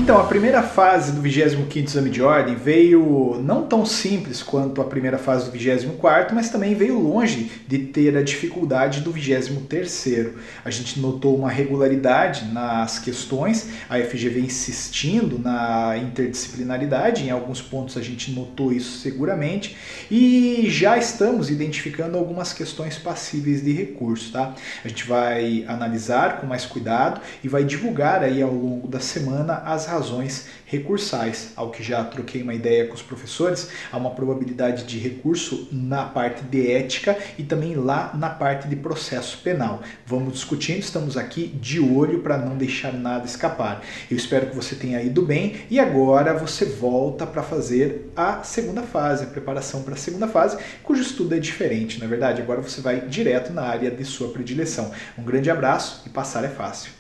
Então, a primeira fase do 25º Exame de Ordem veio não tão simples quanto a primeira fase do 24º, mas também veio longe de ter a dificuldade do 23º. A gente notou uma regularidade nas questões, a FGV insistindo na interdisciplinaridade, em alguns pontos a gente notou isso seguramente, e já estamos identificando algumas questões passíveis de recurso, tá? A gente vai analisar com mais cuidado e vai divulgar aí ao longo da semana as razões recursais. Ao que já troquei uma ideia com os professores, há uma probabilidade de recurso na parte de ética e também lá na parte de processo penal. Vamos discutindo, estamos aqui de olho para não deixar nada escapar. Eu espero que você tenha ido bem e agora você volta para fazer a segunda fase, a preparação para a segunda fase, cujo estudo é diferente, na verdade. Agora você vai direto na área de sua predileção. Um grande abraço e passar é fácil.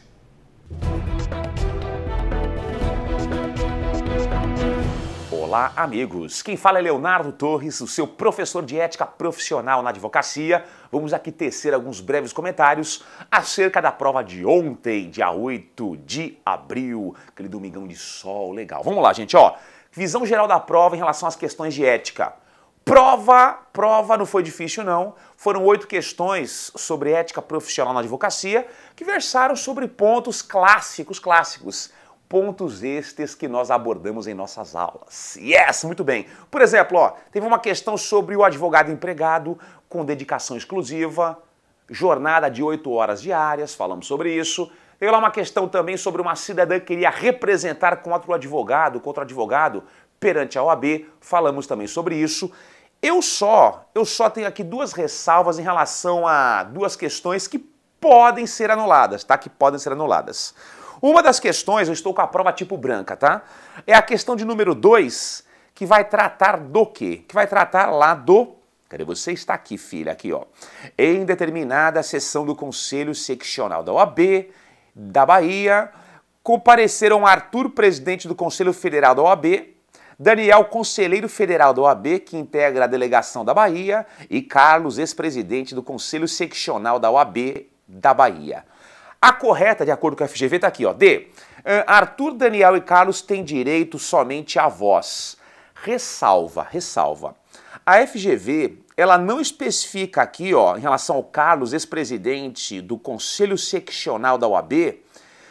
Olá, amigos! Quem fala é Leonardo Torres, o seu professor de ética profissional na advocacia. Vamos aqui tecer alguns breves comentários acerca da prova de ontem, dia 8 de abril, aquele domingão de sol, legal. Vamos lá, gente, ó. Visão geral da prova em relação às questões de ética. Prova não foi difícil não, foram 8 questões sobre ética profissional na advocacia que versaram sobre pontos clássicos, pontos estes que nós abordamos em nossas aulas. Yes, muito bem. Por exemplo, ó, teve uma questão sobre o advogado empregado com dedicação exclusiva, jornada de 8 horas diárias, falamos sobre isso. Teve lá uma questão também sobre uma cidadã que queria representar contra o advogado perante a OAB, falamos também sobre isso. Eu só tenho aqui 2 ressalvas em relação a 2 questões que podem ser anuladas, tá? Que podem ser anuladas. Uma das questões, eu estou com a prova tipo branca, tá? É a questão de número 2, que vai tratar do quê? Que vai tratar lá do... Cadê você? Está aqui, filha, aqui, ó. Em determinada sessão do Conselho Seccional da OAB da Bahia, compareceram Arthur, presidente do Conselho Federal da OAB, Daniel, conselheiro federal da OAB, que integra a delegação da Bahia, e Carlos, ex-presidente do Conselho Seccional da OAB da Bahia. A correta, de acordo com a FGV, está aqui, ó. D. Arthur, Daniel e Carlos têm direito somente à voz. Ressalva. A FGV, ela não especifica aqui, ó, em relação ao Carlos, ex-presidente do Conselho Seccional da OAB,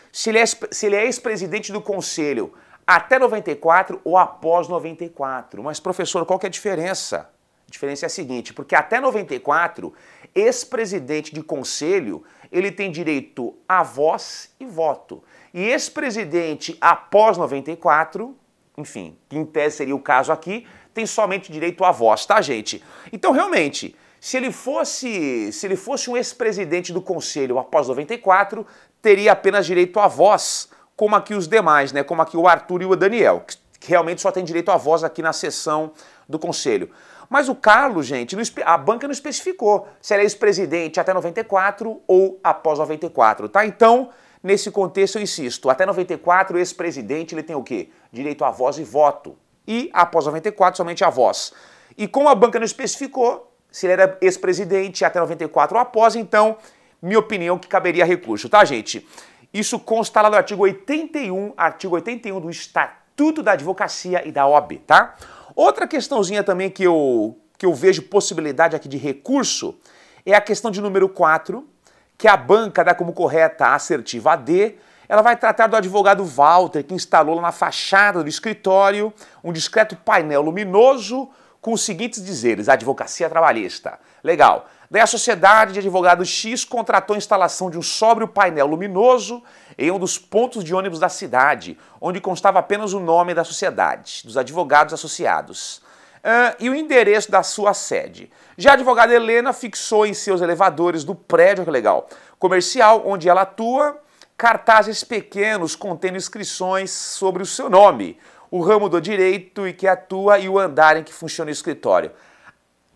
se ele é ex-presidente do Conselho até 94 ou após 94. Mas, professor, qual que é a diferença? A diferença é a seguinte, porque até 94, ex-presidente de conselho, ele tem direito a voz e voto. E ex-presidente após 94, enfim, que em tese seria o caso aqui, tem somente direito a voz, tá, gente? Então, realmente, se ele fosse um ex-presidente do conselho após 94, teria apenas direito a voz, como aqui os demais, né? Como aqui o Arthur e o Daniel, que realmente só tem direito à voz aqui na sessão do conselho. Mas o Carlos, gente, a banca não especificou se ele é ex-presidente até 94 ou após 94, tá? Então, nesse contexto, eu insisto, até 94 o ex-presidente ele tem o quê? Direito à voz e voto. E após 94, somente a voz. E como a banca não especificou se ele era ex-presidente até 94 ou após, então, minha opinião que caberia recurso, tá, gente? Isso consta lá no artigo 81 do Estatuto da Advocacia e da OAB, tá? Outra questãozinha também que eu vejo possibilidade aqui de recurso é a questão de número 4, que a banca dá como correta a assertiva D. Ela vai tratar do advogado Walter, que instalou lá na fachada do escritório um discreto painel luminoso com os seguintes dizeres: advocacia trabalhista. Legal. Daí a sociedade de advogados X contratou a instalação de um sóbrio painel luminoso em um dos pontos de ônibus da cidade, onde constava apenas o nome da sociedade, dos advogados associados, e o endereço da sua sede. Já a advogada Helena fixou em seus elevadores do prédio, que legal, comercial, onde ela atua, cartazes pequenos contendo inscrições sobre o seu nome, o ramo do direito em que atua e o andar em que funciona o escritório.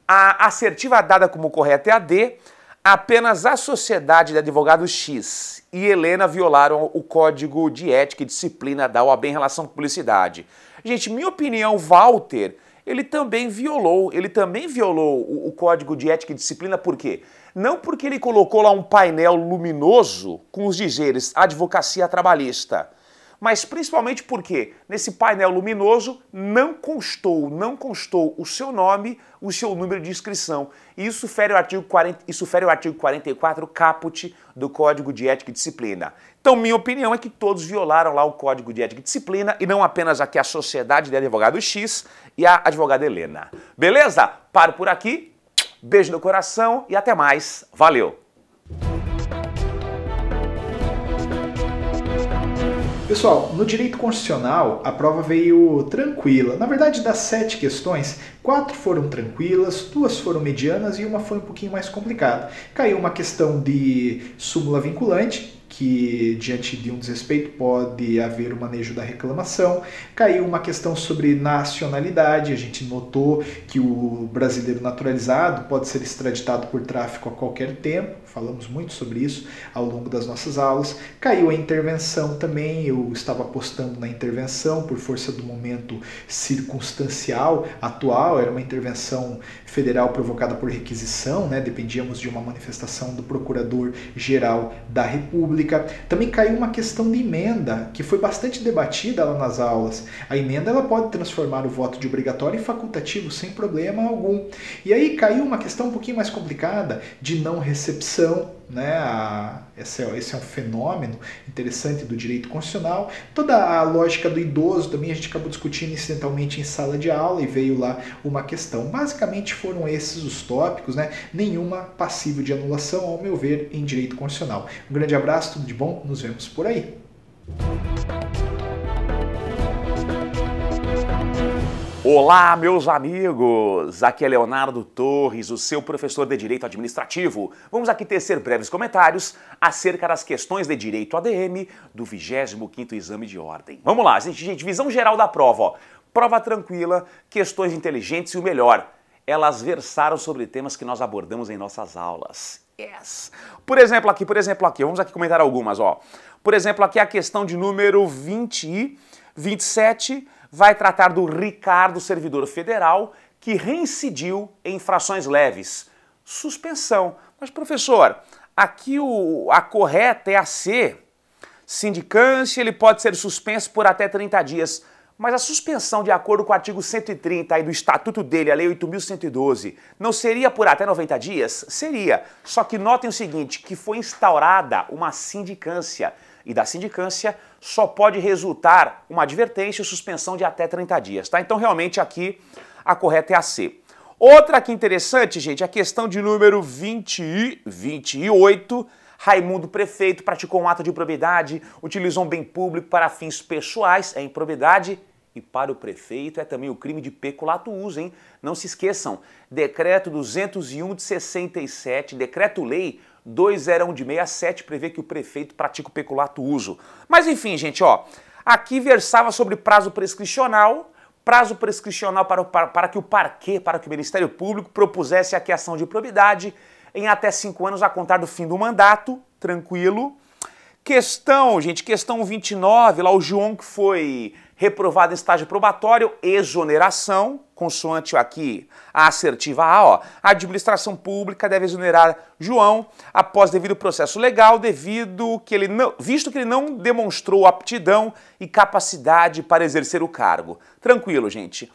A assertiva dada como correta é a D. Apenas a sociedade de advogados X e Helena violaram o Código de Ética e Disciplina da OAB em relação à publicidade. Gente, minha opinião, Walter, ele também violou o Código de Ética e Disciplina, por quê? Não porque ele colocou lá um painel luminoso com os dizeres advocacia trabalhista, mas principalmente porque nesse painel luminoso não constou o seu nome, o seu número de inscrição. E isso fere o artigo 44 caput do Código de Ética e Disciplina. Então, minha opinião é que todos violaram lá o Código de Ética e Disciplina, e não apenas aqui a Sociedade de Advogados X e a advogada Helena. Beleza? Paro por aqui, beijo no coração e até mais. Valeu! Pessoal, no direito constitucional a prova veio tranquila. Na verdade, das 7 questões, 4 foram tranquilas, 2 foram medianas e uma foi um pouquinho mais complicada. Caiu uma questão de súmula vinculante, que diante de um desrespeito pode haver o manejo da reclamação. Caiu uma questão sobre nacionalidade, a gente notou que o brasileiro naturalizado pode ser extraditado por tráfico a qualquer tempo, falamos muito sobre isso ao longo das nossas aulas. Caiu a intervenção também, eu estava apostando na intervenção por força do momento circunstancial atual, era uma intervenção federal provocada por requisição, né? Dependíamos de uma manifestação do Procurador-Geral da República. Também caiu uma questão de emenda, que foi bastante debatida lá nas aulas. A emenda ela pode transformar o voto de obrigatório em facultativo sem problema algum. E aí caiu uma questão um pouquinho mais complicada de não recepção, né? Esse é um fenômeno interessante do direito constitucional. Toda a lógica do idoso também a gente acabou discutindo incidentalmente em sala de aula e veio lá uma questão. Basicamente foram esses os tópicos, né? Nenhuma passível de anulação, ao meu ver, em direito constitucional. Um grande abraço, tudo de bom, nos vemos por aí. Olá, meus amigos! Aqui é Leonardo Torres, o seu professor de Direito Administrativo. Vamos aqui tecer breves comentários acerca das questões de Direito ADM do 25º Exame de Ordem. Vamos lá, gente, visão geral da prova, ó. Prova tranquila, questões inteligentes e o melhor, elas versaram sobre temas que nós abordamos em nossas aulas. Yes! Por exemplo aqui, vamos aqui comentar algumas, ó. Por exemplo, aqui a questão de número 27, vai tratar do Ricardo, servidor federal, que reincidiu em infrações leves. Suspensão. Mas, professor, aqui a correta é a C. Sindicância, ele pode ser suspenso por até 30 dias. Mas a suspensão, de acordo com o artigo 130 aí do Estatuto dele, a Lei 8.112, não seria por até 90 dias? Seria. Só que notem o seguinte, que foi instaurada uma sindicância. E da sindicância só pode resultar uma advertência ou suspensão de até 30 dias, tá? Então, realmente, aqui a correta é a C. Outra aqui interessante, gente, a questão de número 28, Raimundo Prefeito praticou um ato de improbidade, utilizou um bem público para fins pessoais, é improbidade, e para o prefeito é também o crime de peculato uso, hein? Não se esqueçam, decreto 201 de 67, decreto-lei 201 de 67 prevê que o prefeito pratica o peculato uso. Mas enfim, gente, ó, aqui versava sobre prazo prescricional para que o parquê, para que o Ministério Público propusesse aqui ação de improbidade em até 5 anos a contar do fim do mandato, tranquilo. Questão, gente, questão 29, lá o João que foi reprovado em estágio probatório, exoneração, consoante aqui a assertiva A, ó, a administração pública deve exonerar João após devido processo legal, visto que ele não demonstrou aptidão e capacidade para exercer o cargo. Tranquilo, gente.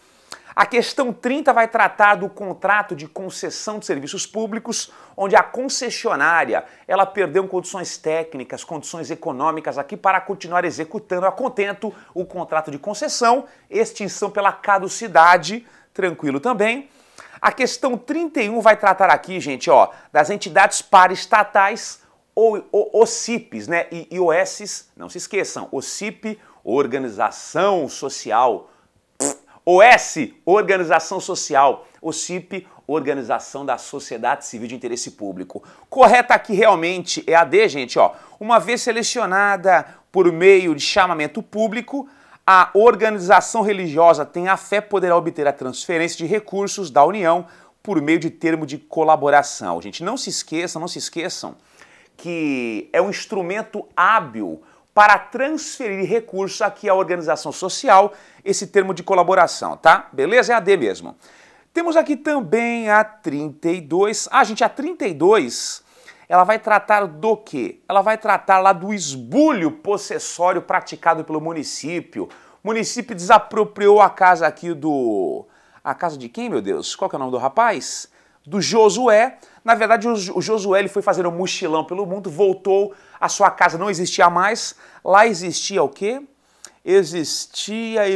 A questão 30 vai tratar do contrato de concessão de serviços públicos, onde a concessionária ela perdeu condições técnicas, condições econômicas aqui para continuar executando a contento o contrato de concessão, extinção pela caducidade, tranquilo também. A questão 31 vai tratar aqui, gente, ó, das entidades paraestatais ou OCIPs, né, e OSs, não se esqueçam, OCIP, Organização Social, OS, Organização Social, OCIP, Organização da Sociedade Civil de Interesse Público. Correta aqui realmente é a D, gente, ó. Uma vez selecionada por meio de chamamento público, a organização religiosa tem a fé poderá obter a transferência de recursos da União por meio de termo de colaboração. Gente, não se esqueçam que é um instrumento hábil para transferir recursos aqui à organização social, esse termo de colaboração, tá? Beleza? É a D mesmo. Temos aqui também a 32. Ah, gente, a 32, ela vai tratar do quê? Ela vai tratar lá do esbulho possessório praticado pelo município. O município desapropriou a casa aqui do... A casa de quem, meu Deus? Qual que é o nome do rapaz? Do Josué. Na verdade, o Josué ele foi fazer um mochilão pelo mundo, voltou, a sua casa não existia mais. Lá existia o quê? Existia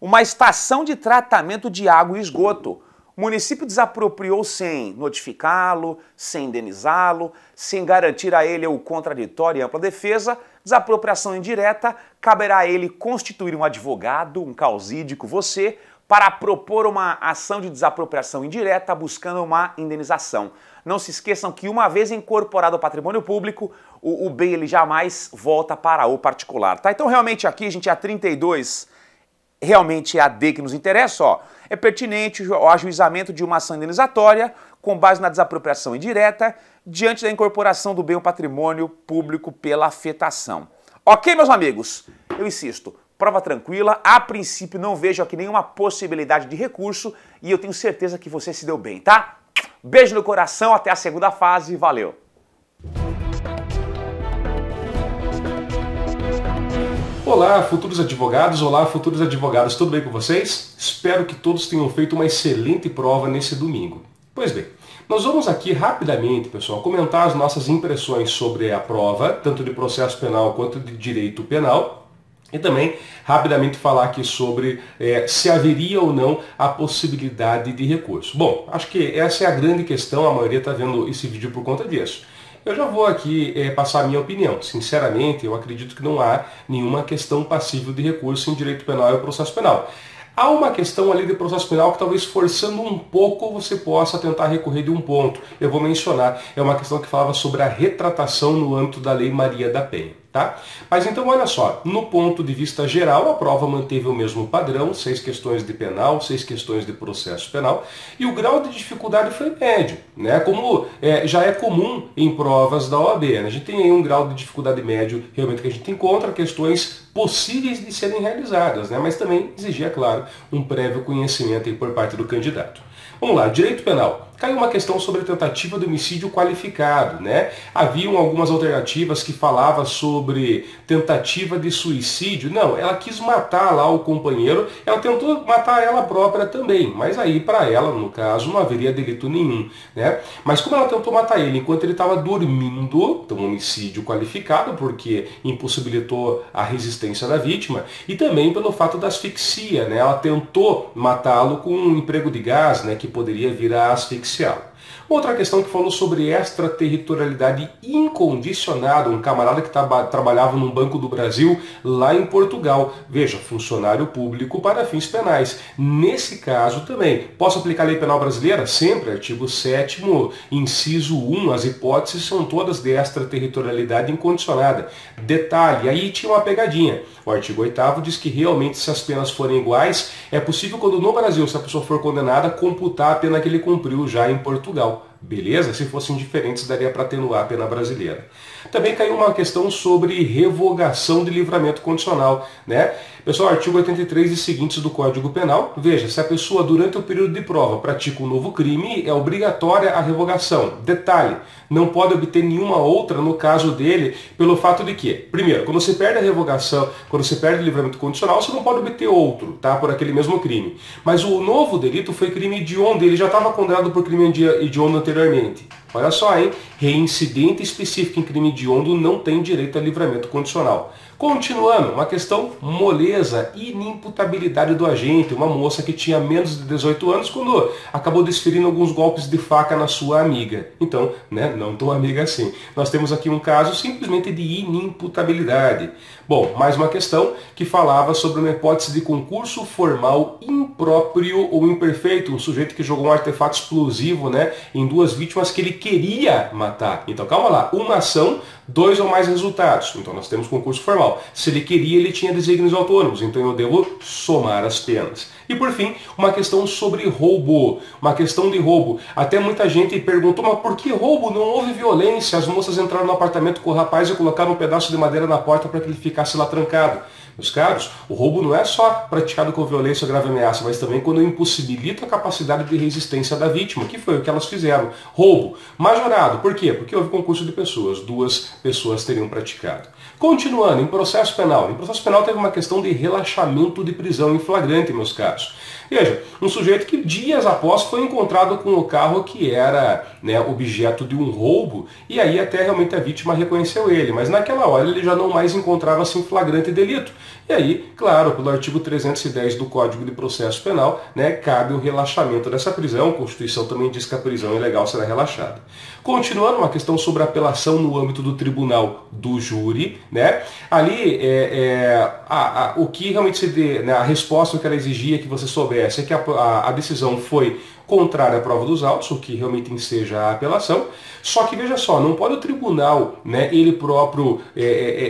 uma estação de tratamento de água e esgoto. O município desapropriou sem notificá-lo, sem indenizá-lo, sem garantir a ele o contraditório e ampla defesa. Desapropriação indireta, caberá a ele constituir um advogado, um causídico, você, para propor uma ação de desapropriação indireta buscando uma indenização. Não se esqueçam que uma vez incorporado ao patrimônio público, o bem ele jamais volta para o particular, tá? Então realmente aqui a gente é a 32, realmente é a D que nos interessa, ó. É pertinente o ajuizamento de uma ação indenizatória com base na desapropriação indireta diante da incorporação do bem ao patrimônio público pela afetação. Ok, meus amigos? Eu insisto, prova tranquila, a princípio não vejo aqui nenhuma possibilidade de recurso e eu tenho certeza que você se deu bem, tá? Beijo no coração, até a segunda fase, valeu! Olá, futuros advogados, tudo bem com vocês? Espero que todos tenham feito uma excelente prova nesse domingo. Pois bem, nós vamos aqui rapidamente, pessoal, comentar as nossas impressões sobre a prova, tanto de processo penal quanto de direito penal, e também rapidamente falar aqui sobre se haveria ou não a possibilidade de recurso. Bom, acho que essa é a grande questão, a maioria está vendo esse vídeo por conta disso. Eu já vou aqui passar a minha opinião. Sinceramente, eu acredito que não há nenhuma questão passível de recurso em direito penal e processo penal. Há uma questão ali de processo penal que talvez forçando um pouco você possa tentar recorrer de um ponto. Eu vou mencionar, é uma questão que falava sobre a retratação no âmbito da Lei Maria da Penha. Tá? Mas então olha só, no ponto de vista geral, a prova manteve o mesmo padrão, 6 questões de penal, 6 questões de processo penal, e o grau de dificuldade foi médio, né? Como já é comum em provas da OAB, né? A gente tem aí um grau de dificuldade médio, realmente que a gente encontra questões possíveis de serem realizadas, né? Mas também exigia, claro, um prévio conhecimento aí por parte do candidato. Vamos lá, direito penal. Caiu uma questão sobre tentativa de homicídio qualificado, né? Haviam algumas alternativas que falavam sobre tentativa de suicídio. Não, ela quis matar lá o companheiro, ela tentou matar ela própria também, mas aí para ela, no caso, não haveria delito nenhum, né? Mas como ela tentou matar ele enquanto ele estava dormindo, então homicídio qualificado, porque impossibilitou a resistência da vítima, e também pelo fato da asfixia, né? Ela tentou matá-lo com um emprego de gás, né, que poderia vir a asfixiá-lo. Outra questão que falou sobre extraterritorialidade incondicionada, um camarada que trabalhava num Banco do Brasil lá em Portugal. Veja, funcionário público para fins penais. Nesse caso também, posso aplicar a lei penal brasileira? Sempre, artigo 7º, inciso 1, as hipóteses são todas de extraterritorialidade incondicionada. Detalhe, aí tinha uma pegadinha. O artigo 8º diz que realmente se as penas forem iguais, é possível quando no Brasil, se a pessoa for condenada, computar a pena que ele cumpriu já em Portugal. Beleza? Se fossem diferentes, daria para atenuar a pena brasileira. Também caiu uma questão sobre revogação de livramento condicional, né? Pessoal, artigo 83 e seguintes do Código Penal. Veja, se a pessoa durante o período de prova pratica um novo crime, é obrigatória a revogação. Detalhe, não pode obter nenhuma outra no caso dele, pelo fato de que, primeiro, quando você perde a revogação, quando você perde o livramento condicional, você não pode obter outro, tá? Por aquele mesmo crime. Mas o novo delito foi crime hediondo, ele já estava condenado por crime hediondo anteriormente. Olha só, hein? Reincidente específico em crime hediondo não tem direito a livramento condicional. Continuando, uma questão moleza, inimputabilidade do agente, uma moça que tinha menos de 18 anos quando acabou desferindo alguns golpes de faca na sua amiga. Então, né, não tão amiga assim. Nós temos aqui um caso simplesmente de inimputabilidade. Bom, mais uma questão que falava sobre uma hipótese de concurso formal impróprio ou imperfeito, um sujeito que jogou um artefato explosivo, né, em 2 vítimas que ele queria matar. Então, calma lá, uma ação, 2 ou mais resultados. Então nós temos concurso formal. Se ele queria, ele tinha desígnios autônomos, então eu devo somar as penas. E por fim, uma questão sobre roubo. Uma questão de roubo. Até muita gente perguntou, mas por que roubo? Não houve violência. As moças entraram no apartamento com o rapaz e colocaram um pedaço de madeira na porta para que ele ficasse lá trancado. Meus caros, o roubo não é só praticado com violência ou grave ameaça, mas também quando impossibilita a capacidade de resistência da vítima, que foi o que elas fizeram. Roubo majorado. Por quê? Porque houve concurso de pessoas. 2 pessoas teriam praticado. Continuando, em processo penal. Em processo penal teve uma questão de relaxamento de prisão em flagrante, meus caros. Veja, um sujeito que dias após foi encontrado com o carro que era, né, objeto de um roubo, e aí até realmente a vítima reconheceu ele, mas naquela hora ele já não mais encontrava-se em flagrante delito. E aí, claro, pelo artigo 310 do Código de Processo Penal, né, cabe o relaxamento dessa prisão. A Constituição também diz que a prisão ilegal será relaxada. Continuando, uma questão sobre apelação no âmbito do tribunal do júri, né? Ali, o que realmente se dê, né, a resposta que ela exigia que você soubesse é que a decisão foi contrária à prova dos autos, o que realmente enseja a apelação. Só que veja só, não pode o tribunal, né, ele próprio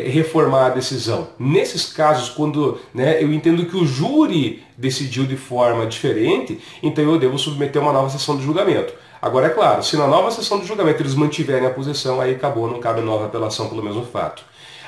reformar a decisão. Nesses casos, quando, né, eu entendo que o júri decidiu de forma diferente, então eu devo submeter uma nova sessão de julgamento. Agora, é claro, se na nova sessão de julgamento eles mantiverem a posição, aí acabou, não cabe nova apelação pelo mesmo fato.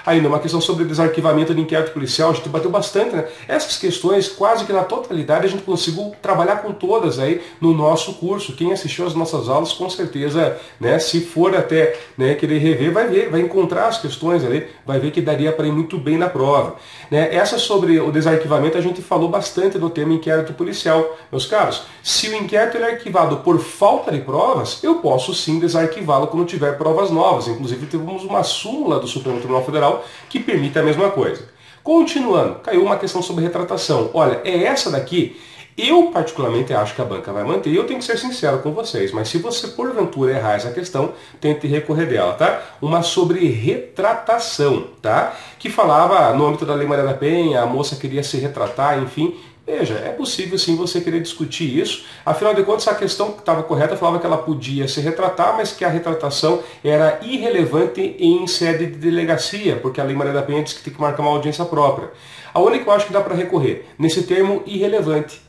Ainda uma questão sobre desarquivamento de inquérito policial, a gente bateu bastante, né? Essas questões, quase que na totalidade, a gente conseguiu trabalhar com todas aí no nosso curso. Quem assistiu às nossas aulas, com certeza, né, se for até, né, querer rever, vai ver, vai encontrar as questões ali, vai ver que daria para ir muito bem na prova. Né? Essa sobre o desarquivamento, a gente falou bastante no tema inquérito policial. Meus caros, se o inquérito é arquivado por falta de provas, eu posso sim desarquivá-lo quando tiver provas novas. Inclusive, temos uma súmula do Supremo Tribunal Federal que permite a mesma coisa. Continuando, caiu uma questão sobre retratação. Olha, é essa daqui, eu particularmente acho que a banca vai manter, e eu tenho que ser sincero com vocês, mas se você porventura errar essa questão, tente recorrer dela, tá? Uma sobre retratação, tá? Que falava, no âmbito da Lei Maria da Penha, a moça queria se retratar, enfim. Veja, é possível sim você querer discutir isso. Afinal de contas, a questão que estava correta falava que ela podia se retratar, mas que a retratação era irrelevante em sede de delegacia, porque a Lei Maria da Penha diz que tem que marcar uma audiência própria. A única que eu acho que dá para recorrer, nesse termo irrelevante,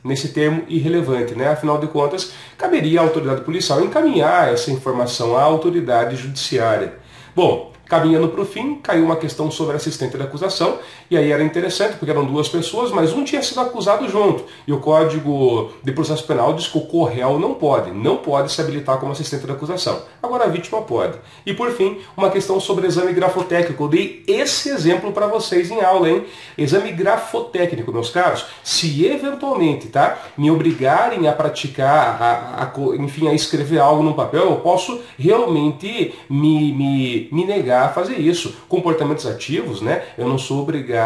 né? Afinal de contas, caberia à autoridade policial encaminhar essa informação à autoridade judiciária. Bom, caminhando para o fim, caiu uma questão sobre assistente da acusação, e aí era interessante, porque eram 2 pessoas, mas um tinha sido acusado junto. E o Código de Processo Penal diz que o corréu não pode se habilitar como assistente da acusação. Agora a vítima pode. E por fim, uma questão sobre exame grafotécnico. Eu dei esse exemplo para vocês em aula, hein? Exame grafotécnico, meus caros, se eventualmente, tá, me obrigarem a praticar, enfim, a escrever algo no papel, eu posso realmente me negar a fazer isso. Comportamentos ativos, né? Eu não sou obrigado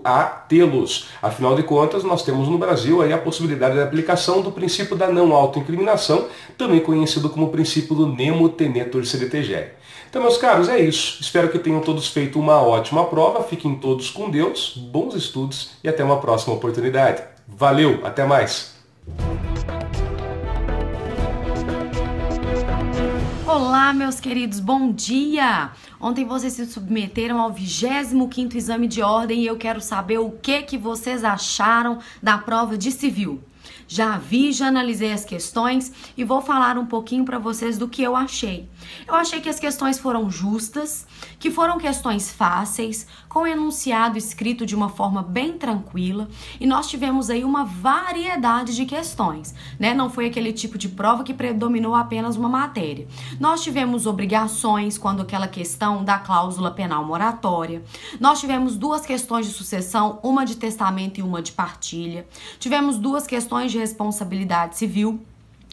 a tê-los. Afinal de contas, nós temos no Brasil aí a possibilidade de aplicação do princípio da não autoincriminação, também conhecido como princípio do nemo tenetur se litigere. Então, meus caros, é isso. Espero que tenham todos feito uma ótima prova. Fiquem todos com Deus, bons estudos e até uma próxima oportunidade. Valeu, até mais! Olá, meus queridos, bom dia! Ontem vocês se submeteram ao 25º exame de ordem e eu quero saber o que vocês acharam da prova de civil. Já vi, já analisei as questões e vou falar um pouquinho para vocês do que eu achei. Eu achei que as questões foram justas, que foram questões fáceis, com enunciado escrito de uma forma bem tranquila, e nós tivemos aí uma variedade de questões, né? Não foi aquele tipo de prova que predominou apenas uma matéria. Nós tivemos obrigações, quando aquela questão da cláusula penal moratória. Nós tivemos 2 questões de sucessão, uma de testamento e uma de partilha. Tivemos 2 questões de responsabilidade civil.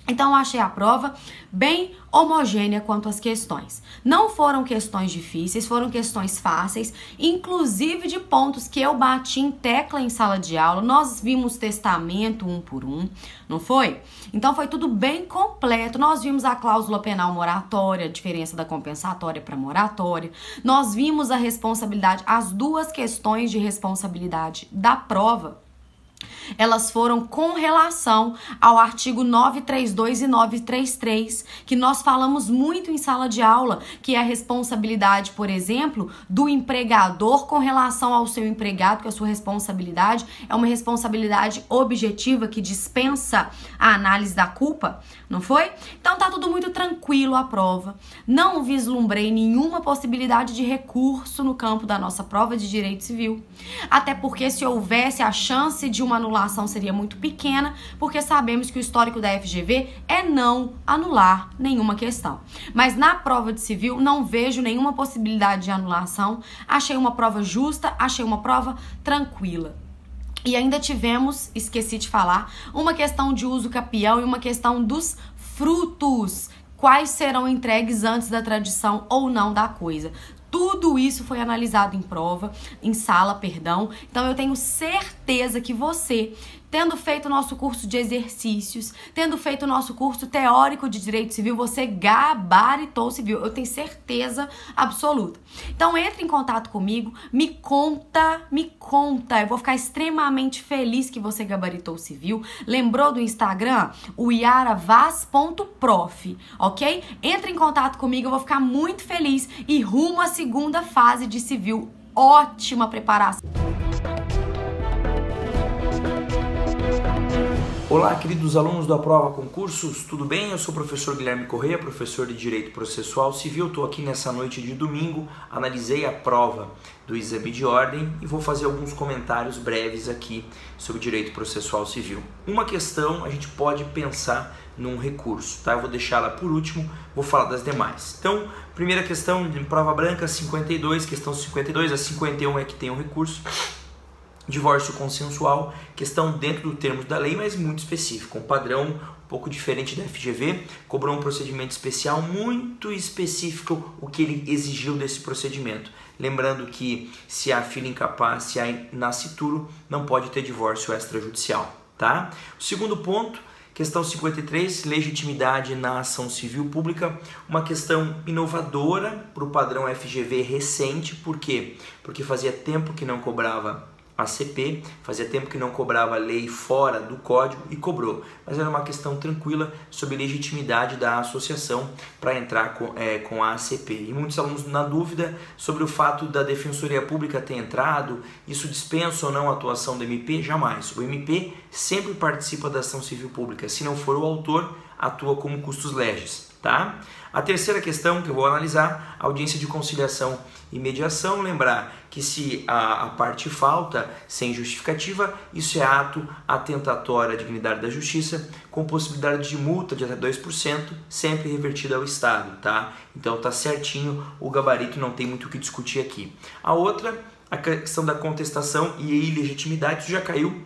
Então, eu achei a prova bem homogênea quanto às questões. Não foram questões difíceis, foram questões fáceis, inclusive de pontos que eu bati em tecla em sala de aula. Nós vimos testamento um por um, não foi? Então, foi tudo bem completo. Nós vimos a cláusula penal moratória, a diferença da compensatória para moratória. Nós vimos a responsabilidade, as 2 questões de responsabilidade da prova. elas foram com relação ao artigo 932 e 933, que nós falamos muito em sala de aula, que é a responsabilidade, por exemplo, do empregador com relação ao seu empregado, que a sua responsabilidade é uma responsabilidade objetiva que dispensa a análise da culpa, não foi? Então tá tudo muito tranquilo a prova. Não vislumbrei nenhuma possibilidade de recurso no campo da nossa prova de direito civil. Até porque se houvesse, a chance de uma anulação seria muito pequena, porque sabemos que o histórico da FGV é não anular nenhuma questão. Mas na prova de civil não vejo nenhuma possibilidade de anulação. Achei uma prova justa, achei uma prova tranquila. E ainda tivemos, esqueci de falar, uma questão de uso capião e uma questão dos frutos. Quais serão entregues antes da tradição ou não da coisa. Tudo isso foi analisado em prova, em sala, perdão. Então eu tenho certeza que você, tendo feito o nosso curso de exercícios, tendo feito o nosso curso teórico de direito civil, você gabaritou civil. Eu tenho certeza absoluta. Então entre em contato comigo, me conta. Eu vou ficar extremamente feliz que você gabaritou civil. Lembrou do Instagram? O yaravaz.prof, ok? Entre em contato comigo, eu vou ficar muito feliz e rumo à segunda fase de civil. Ótima preparação. Olá, queridos alunos da Prova Concursos, tudo bem? Eu sou o professor Guilherme Correia, professor de Direito Processual Civil. Estou aqui nessa noite de domingo, analisei a prova do exame de ordem e vou fazer alguns comentários breves aqui sobre Direito Processual Civil. Uma questão a gente pode pensar num recurso, tá? Eu vou deixá-la por último, vou falar das demais. Então, primeira questão de prova branca, 52, questão 52, a 51 é que tem um recurso. Divórcio consensual, questão dentro do termo da lei, mas muito específico, um padrão um pouco diferente da FGV, cobrou um procedimento especial muito específico, o que ele exigiu desse procedimento. Lembrando que se há filho incapaz, se há nascituro, não pode ter divórcio extrajudicial, tá? O segundo ponto, questão 53, legitimidade na ação civil pública, uma questão inovadora para o padrão FGV recente, por quê? Porque fazia tempo que não cobrava ACP, fazia tempo que não cobrava lei fora do código e cobrou, mas era uma questão tranquila sobre legitimidade da associação para entrar com a ACP. E muitos alunos na dúvida sobre o fato da Defensoria Pública ter entrado, isso dispensa ou não a atuação do MP? Jamais. O MP sempre participa da ação civil pública, se não for o autor, atua como custos legis, tá? A terceira questão que eu vou analisar, audiência de conciliação e mediação, lembrar que se a parte falta sem justificativa, isso é ato atentatório à dignidade da justiça, com possibilidade de multa de até 2%, sempre revertida ao Estado, tá? Então tá certinho o gabarito, não tem muito o que discutir aqui. A outra, a questão da contestação e ilegitimidade, isso já caiu.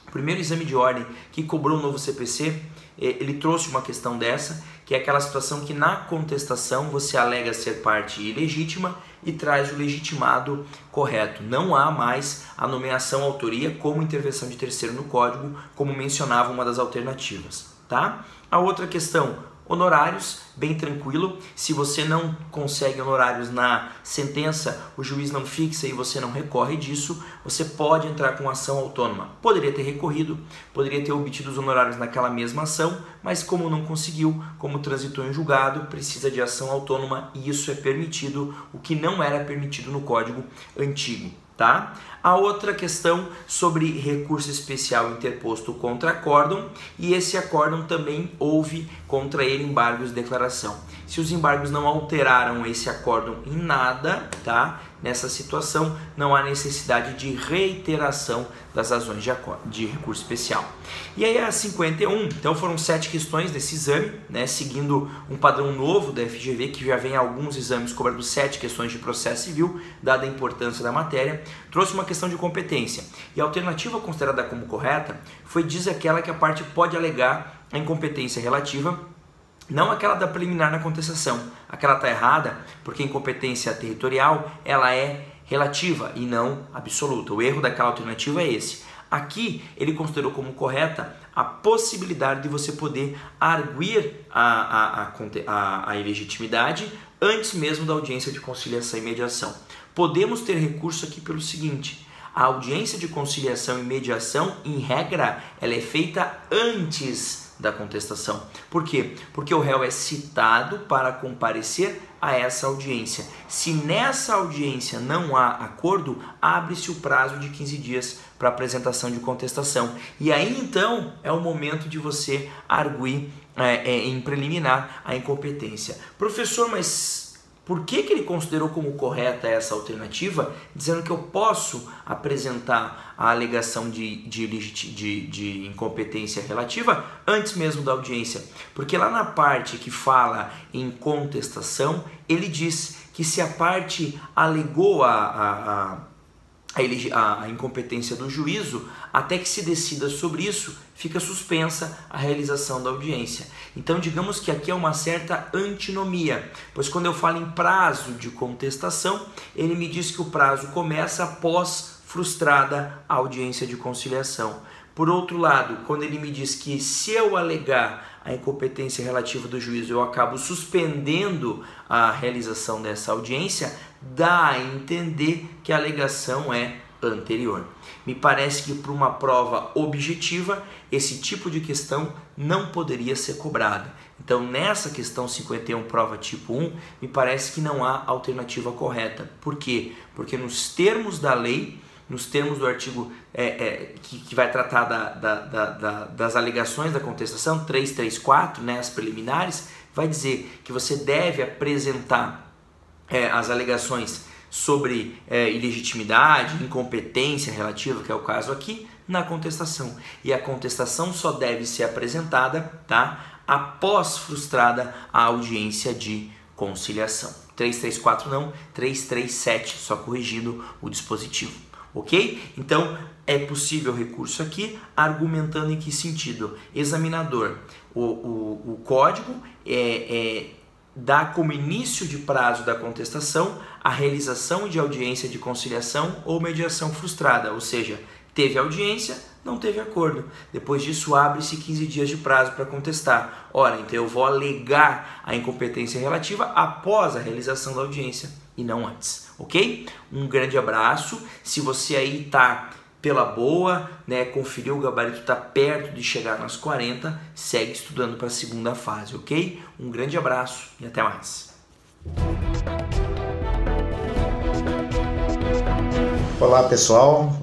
O primeiro exame de ordem que cobrou o novo CPC, ele trouxe uma questão dessa, que é aquela situação que na contestação você alega ser parte ilegítima e traz o legitimado correto. Não há mais a nomeação autoria como intervenção de terceiro no código, como mencionava uma das alternativas, tá? A outra questão, honorários, bem tranquilo. Se você não consegue honorários na sentença, o juiz não fixa e você não recorre disso, você pode entrar com ação autônoma. Poderia ter recorrido, poderia ter obtido os honorários naquela mesma ação, mas como não conseguiu, como transitou em julgado, precisa de ação autônoma e isso é permitido, o que não era permitido no código antigo, tá? A outra questão sobre recurso especial interposto contra acórdão, e esse acórdão também houve contra ele embargos de declaração. Se os embargos não alteraram esse acórdão em nada, tá? Nessa situação não há necessidade de reiteração das razões de recurso especial. E aí a 51, então foram 7 questões desse exame, né? Seguindo um padrão novo da FGV, que já vem alguns exames cobrando 7 questões de processo civil, dada a importância da matéria, trouxe uma questão de competência. E a alternativa considerada como correta diz aquela que a parte pode alegar a incompetência relativa, não aquela da preliminar na contestação. Aquela está errada porque a incompetência territorial ela é relativa e não absoluta. O erro daquela alternativa é esse. Aqui ele considerou como correta a possibilidade de você poder arguir a ilegitimidade antes mesmo da audiência de conciliação e mediação. Podemos ter recurso aqui pelo seguinte: A audiência de conciliação e mediação, em regra, ela é feita antes da contestação. Por quê? Porque o réu é citado para comparecer a essa audiência. Se nessa audiência não há acordo, abre-se o prazo de 15 dias para apresentação de contestação. E aí então é o momento de você arguir em preliminar a incompetência. Professor, mas por que ele considerou como correta essa alternativa, dizendo que eu posso apresentar a alegação de incompetência relativa antes mesmo da audiência? Porque lá na parte que fala em contestação, ele diz que se a parte alegou a incompetência do juízo, até que se decida sobre isso, fica suspensa a realização da audiência. Então, digamos que aqui é uma certa antinomia, pois quando eu falo em prazo de contestação, ele me diz que o prazo começa após frustrada a audiência de conciliação. Por outro lado, quando ele me diz que se eu alegar a incompetência relativa do juízo, eu acabo suspendendo a realização dessa audiência, dá a entender que a alegação é anterior. Me parece que para uma prova objetiva, esse tipo de questão não poderia ser cobrada. Então, nessa questão 51, prova tipo 1, me parece que não há alternativa correta. Por quê? Porque nos termos da lei, nos termos do artigo que vai tratar das alegações da contestação, 334, né, as preliminares, vai dizer que você deve apresentar as alegações sobre ilegitimidade, incompetência relativa, que é o caso aqui, na contestação. E a contestação só deve ser apresentada, tá, após frustrada a audiência de conciliação. 334 não, 337, só corrigindo o dispositivo. Ok? Então, é possível recurso aqui, argumentando em que sentido? Examinador, o código dá como início de prazo da contestação a realização de audiência de conciliação ou mediação frustrada, ou seja, teve audiência, não teve acordo. Depois disso, abre-se 15 dias de prazo para contestar. Ora, então eu vou alegar a incompetência relativa após a realização da audiência e não antes, ok? Um grande abraço. Se você aí está pela boa, né, conferiu o gabarito, está perto de chegar nas 40, segue estudando para a segunda fase, ok? Um grande abraço e até mais. Olá pessoal,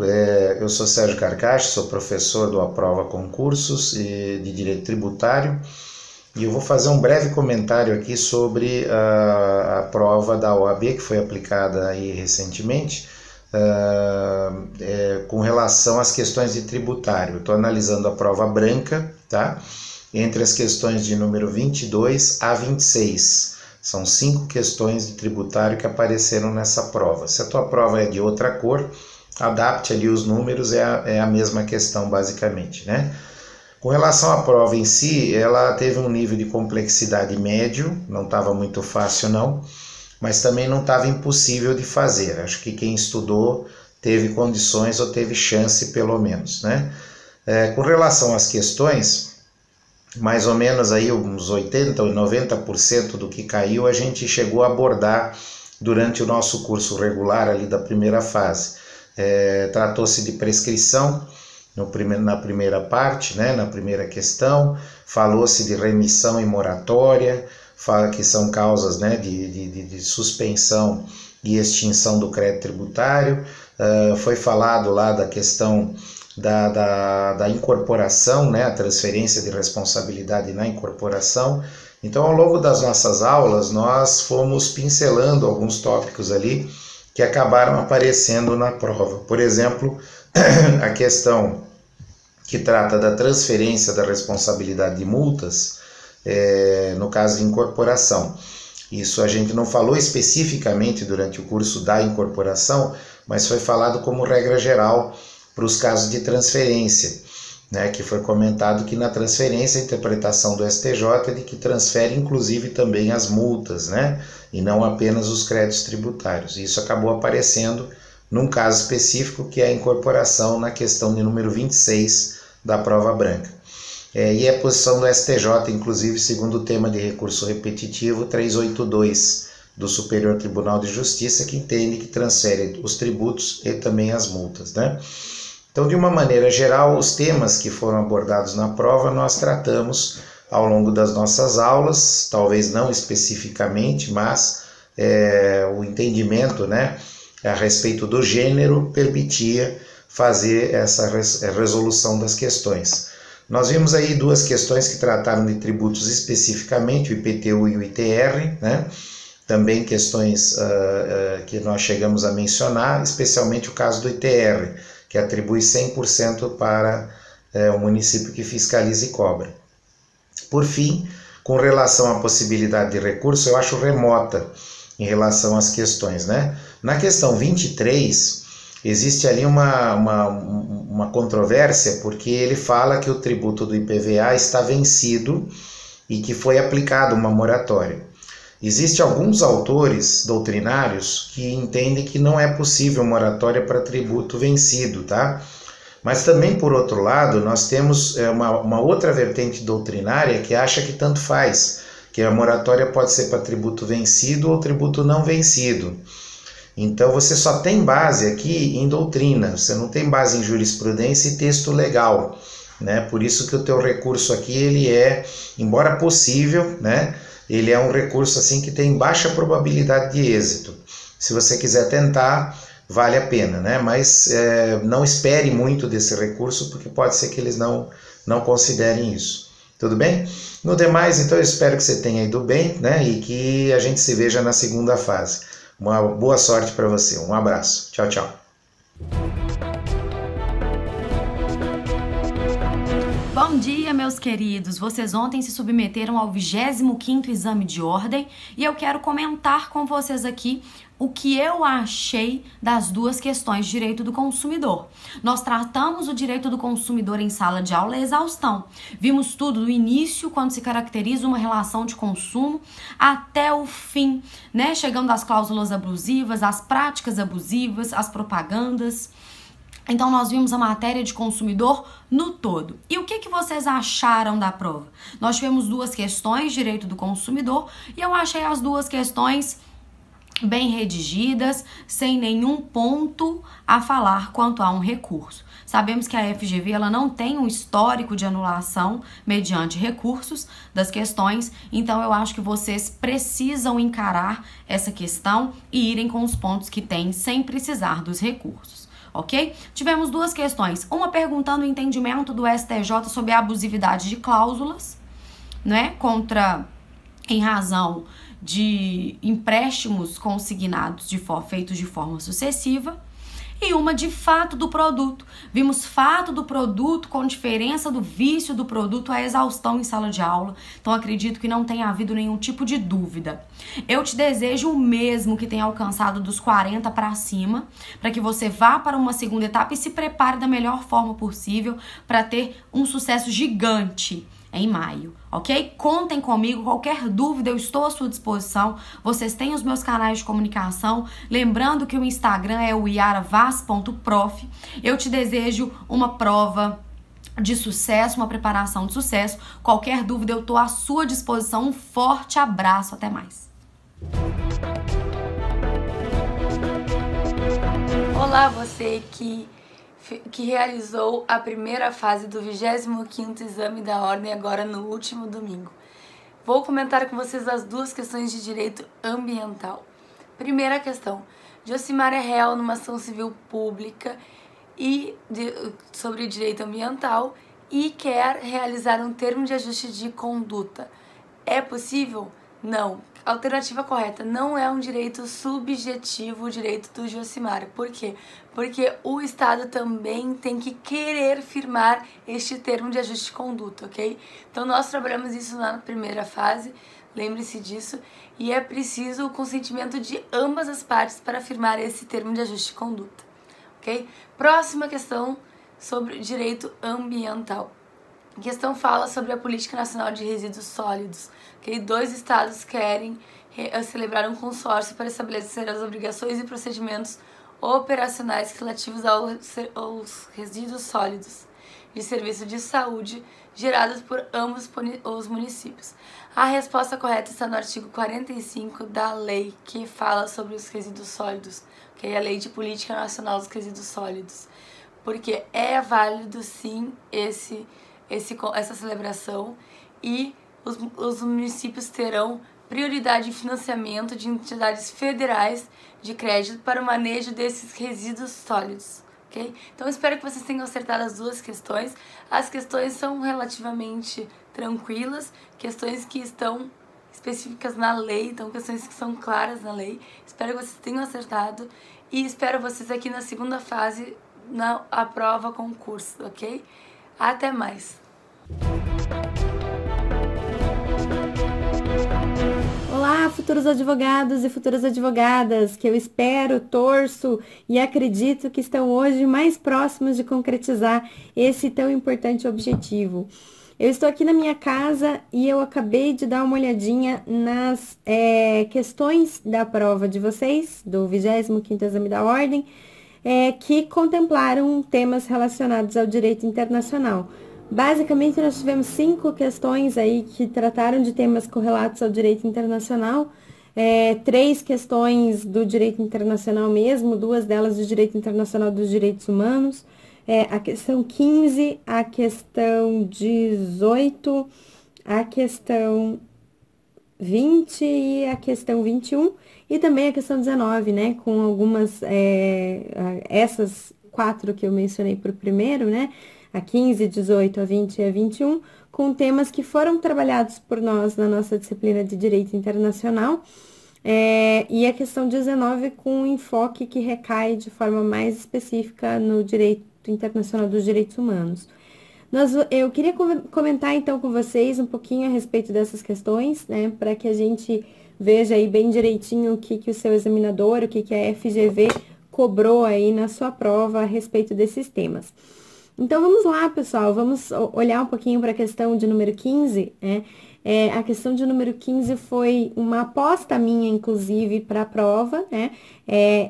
eu sou Sérgio Carcache, sou professor do Aprova Concursos e de Direito Tributário e eu vou fazer um breve comentário aqui sobre a prova da OAB que foi aplicada aí recentemente com relação às questões de tributário. Estou analisando a prova branca, tá? Entre as questões de número 22 a 26. São 5 questões de tributário que apareceram nessa prova. Se a tua prova é de outra cor, adapte ali os números, é a mesma questão basicamente, né? Com relação à prova em si, ela teve um nível de complexidade médio, não estava muito fácil não, mas também não estava impossível de fazer. Acho que quem estudou teve condições ou teve chance pelo menos, né? Com relação às questões, mais ou menos aí uns 80% ou 90% do que caiu a gente chegou a abordar durante o nosso curso regular ali da primeira fase. Tratou-se de prescrição na primeira parte, né, na primeira questão, falou-se de remissão e moratória, que são causas, né, de suspensão e extinção do crédito tributário, foi falado lá da questão da incorporação, né, a transferência de responsabilidade na incorporação. Então, ao longo das nossas aulas, nós fomos pincelando alguns tópicos ali que acabaram aparecendo na prova. Por exemplo, a questão que trata da transferência da responsabilidade de multas, no caso de incorporação. Isso a gente não falou especificamente durante o curso da incorporação, mas foi falado como regra geral para os casos de transferência, né, que foi comentado que na transferência a interpretação do STJ é de que transfere inclusive também as multas, né, e não apenas os créditos tributários. Isso acabou aparecendo num caso específico que é a incorporação na questão de número 26 da prova branca. E a posição do STJ, inclusive, segundo o tema de recurso repetitivo 382, do Superior Tribunal de Justiça, que entende que transfere os tributos e também as multas, né? Então, de uma maneira geral, os temas que foram abordados na prova nós tratamos ao longo das nossas aulas, talvez não especificamente, mas o entendimento, né, a respeito do gênero permitia fazer essa resolução das questões. Nós vimos aí duas questões que trataram de tributos especificamente, o IPTU e o ITR, né? Também questões que nós chegamos a mencionar, especialmente o caso do ITR, que atribui 100% para o município que fiscaliza e cobra. Por fim, com relação à possibilidade de recurso, eu acho remota em relação às questões, né? Na questão 23, existe ali uma controvérsia, porque ele fala que o tributo do IPVA está vencido e que foi aplicada uma moratória. Existem alguns autores doutrinários que entendem que não é possível moratória para tributo vencido, tá? Mas também, por outro lado, nós temos uma outra vertente doutrinária que acha que tanto faz, que a moratória pode ser para tributo vencido ou tributo não vencido. Então você só tem base aqui em doutrina, você não tem base em jurisprudência e texto legal, né? Por isso que o teu recurso aqui, ele é, embora possível, né? Ele é um recurso assim que tem baixa probabilidade de êxito. Se você quiser tentar, vale a pena, né? Mas não espere muito desse recurso, porque pode ser que eles não considerem isso. Tudo bem? No demais, então, eu espero que você tenha ido bem, né? E que a gente se veja na segunda fase. Uma boa sorte para você. Um abraço. Tchau, tchau. Bom dia, meus queridos! Vocês ontem se submeteram ao 25º exame de ordem e eu quero comentar com vocês aqui o que eu achei das duas questões de direito do consumidor. Nós tratamos o direito do consumidor em sala de aula à exaustão. Vimos tudo do início, quando se caracteriza uma relação de consumo, até o fim, né? Chegando às cláusulas abusivas, às práticas abusivas, às propagandas. Então, nós vimos a matéria de consumidor no todo. E o que vocês acharam da prova? Nós tivemos duas questões de direito do consumidor e eu achei as duas questões bem redigidas, sem nenhum ponto a falar quanto a um recurso. Sabemos que a FGV ela não tem um histórico de anulação mediante recursos das questões, então eu acho que vocês precisam encarar essa questão e irem com os pontos que tem sem precisar dos recursos. Ok? Tivemos duas questões. Uma perguntando o entendimento do STJ sobre a abusividade de cláusulas, né? Em razão de empréstimos consignados feitos de forma sucessiva. E uma de fato do produto. Vimos fato do produto com diferença do vício do produto à exaustão em sala de aula. Então acredito que não tenha havido nenhum tipo de dúvida. Eu te desejo o mesmo que tenha alcançado dos 40 para cima, para que você vá para uma segunda etapa e se prepare da melhor forma possível para ter um sucesso gigante em maio, ok? Contem comigo, qualquer dúvida eu estou à sua disposição, vocês têm os meus canais de comunicação, lembrando que o Instagram é o iaravaz.prof. Eu te desejo uma prova de sucesso, uma preparação de sucesso, qualquer dúvida eu estou à sua disposição, um forte abraço, até mais. Olá, você que realizou a primeira fase do 25º exame da ordem agora no último domingo. Vou comentar com vocês as duas questões de direito ambiental. Primeira questão: Josimar é réu numa ação civil pública sobre direito ambiental e quer realizar um termo de ajuste de conduta. É possível? Não. Alternativa correta: não é um direito subjetivo o direito do Josimar. Por quê? Porque o Estado também tem que querer firmar este termo de ajuste de conduta, ok? Então nós trabalhamos isso na primeira fase, lembre-se disso, e é preciso o consentimento de ambas as partes para firmar esse termo de ajuste de conduta, ok? Próxima questão sobre direito ambiental. A questão fala sobre a Política Nacional de Resíduos Sólidos. Okay? 2 estados querem celebrar um consórcio para estabelecer as obrigações e procedimentos operacionais relativos aos resíduos sólidos de serviço de saúde gerados por ambos os municípios. A resposta correta está no artigo 45 da lei que fala sobre os resíduos sólidos, que é a Lei de Política Nacional dos Resíduos Sólidos. Porque é válido sim essa celebração e os municípios terão prioridade em financiamento de entidades federais de crédito para o manejo desses resíduos sólidos, ok? Então espero que vocês tenham acertado as duas questões. As questões são relativamente tranquilas, questões que estão específicas na lei, então questões que são claras na lei. Espero que vocês tenham acertado e espero vocês aqui na segunda fase na prova concurso, ok? Até mais! Olá, futuros advogados e futuras advogadas, que eu espero, torço e acredito que estão hoje mais próximos de concretizar esse tão importante objetivo. Eu estou aqui na minha casa e eu acabei de dar uma olhadinha nas questões da prova de vocês, do 25º Exame da Ordem, que contemplaram temas relacionados ao direito internacional. Basicamente, nós tivemos 5 questões aí que trataram de temas correlatos ao direito internacional, 3 questões do direito internacional mesmo, 2 delas do direito internacional dos direitos humanos, a questão 15, a questão 18, a questão 20 e a questão 21, e também a questão 19, né, com algumas, essas 4 que eu mencionei para o primeiro, né, a 15, 18, a 20 e a 21, com temas que foram trabalhados por nós na nossa disciplina de Direito Internacional, e a questão 19 com um enfoque que recai de forma mais específica no Direito Internacional dos Direitos Humanos. Eu queria comentar então com vocês um pouquinho a respeito dessas questões, né, para que a gente veja aí bem direitinho o que o seu examinador, o que a FGV cobrou aí na sua prova a respeito desses temas. Então, vamos lá, pessoal, vamos olhar um pouquinho para a questão de número 15, né? A questão de número 15 foi uma aposta minha, inclusive, para a prova, né?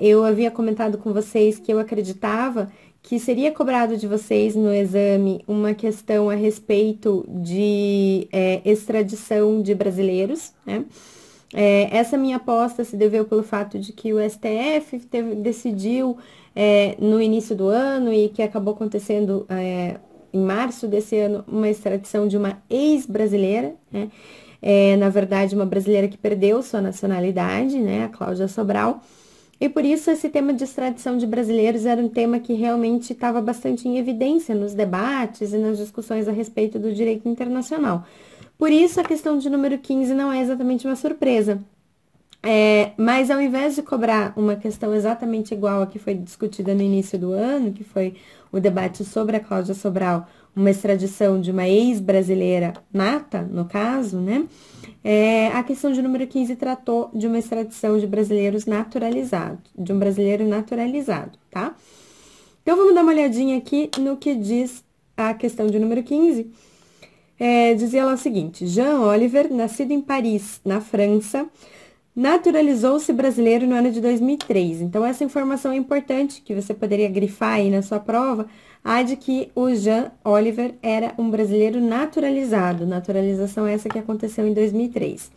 Eu havia comentado com vocês que eu acreditava que seria cobrado de vocês no exame uma questão a respeito de extradição de brasileiros, né? Essa minha aposta se deveu pelo fato de que o STF decidiu no início do ano e que acabou acontecendo em março desse ano uma extradição de uma ex-brasileira, né? Na verdade, uma brasileira que perdeu sua nacionalidade, né? A Cláudia Sobral. E por isso esse tema de extradição de brasileiros era um tema que realmente estava bastante em evidência nos debates e nas discussões a respeito do direito internacional. Por isso, a questão de número 15 não é exatamente uma surpresa. Mas ao invés de cobrar uma questão exatamente igual a que foi discutida no início do ano, que foi o debate sobre a Cláudia Sobral, uma extradição de uma ex-brasileira nata, no caso, né? A questão de número 15 tratou de uma extradição de brasileiros naturalizados, de um brasileiro naturalizado, tá? Então, vamos dar uma olhadinha aqui no que diz a questão de número 15. Dizia lá o seguinte: Jean Oliver, nascido em Paris, na França, naturalizou-se brasileiro no ano de 2003. Então, essa informação é importante, que você poderia grifar aí na sua prova, a de que o Jean Oliver era um brasileiro naturalizado. Naturalização essa que aconteceu em 2003.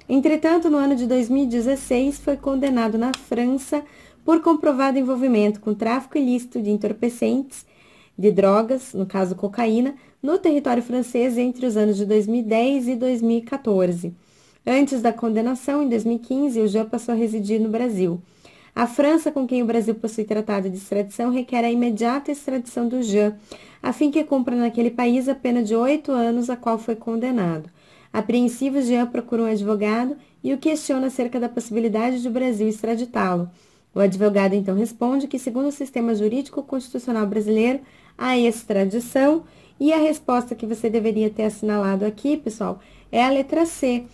Entretanto, no ano de 2016, foi condenado na França por comprovado envolvimento com tráfico ilícito de entorpecentes, de drogas, no caso cocaína, no território francês entre os anos de 2010 e 2014. Antes da condenação, em 2015, o Jean passou a residir no Brasil. A França, com quem o Brasil possui tratado de extradição, requer a imediata extradição do Jean, a fim que cumpra naquele país a pena de 8 anos a qual foi condenado. Apreensivo, Jean procura um advogado e o questiona acerca da possibilidade de o Brasil extraditá-lo. O advogado então responde que, segundo o sistema jurídico constitucional brasileiro, há extradição, e a resposta que você deveria ter assinalado aqui, pessoal, é a letra C.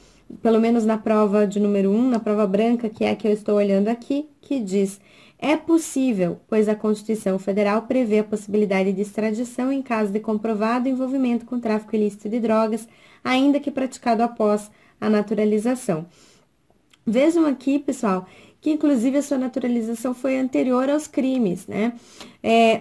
Pelo menos na prova de número 1, na prova branca, que é a que eu estou olhando aqui, que diz: é possível, pois a Constituição Federal prevê a possibilidade de extradição em caso de comprovado envolvimento com tráfico ilícito de drogas, ainda que praticado após a naturalização. Vejam aqui, pessoal, que inclusive a sua naturalização foi anterior aos crimes, né?